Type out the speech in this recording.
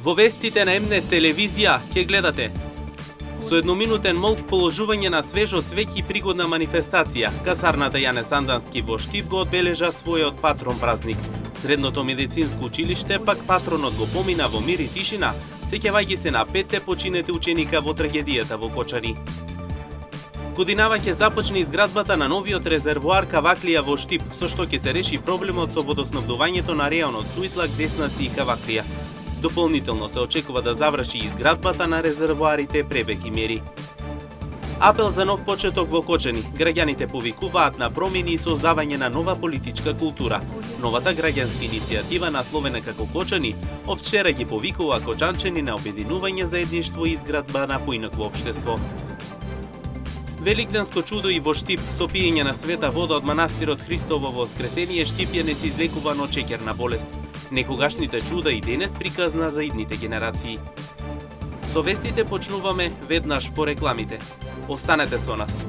Во вестите на М-нет телевизија ќе гледате: со едноминутен молк положување на свежо цвеќе и пригодна манифестација, касарната Јане Сандански во Штип го одбележа својот патрон празник. Средното медицинско училиште пак патронот го помина во мир и тишина, сеќавајќи се на 5 починете ученика во трагедијата во Кочани. Годинава ќе започне изградбата на новиот резервоар Каваклија во Штип, со што ќе се реши проблемот со водоснабдувањето на реонот Суитлак, Деснаци и Каваклија. Дополнително се очекува да заврши изградбата на резервоарите Пребек и Мери. Апел за нов почеток во Кочани. Граѓаните повикуваат на промени и создавање на нова политичка култура. Новата граѓанска иницијатива, насловена како Кочани, од вчера ги повикува кочанчани на обединување, заедништво и изградба на поинакво општество. Великденско чудо и во Штип, со пиење на света вода од манастирот Христово Воскресение, штипјанец излекуван од шеќерна болест. Некогашните чуда и денес приказна за идните генерации. Со вестите почнуваме веднаш по рекламите. Останете со нас.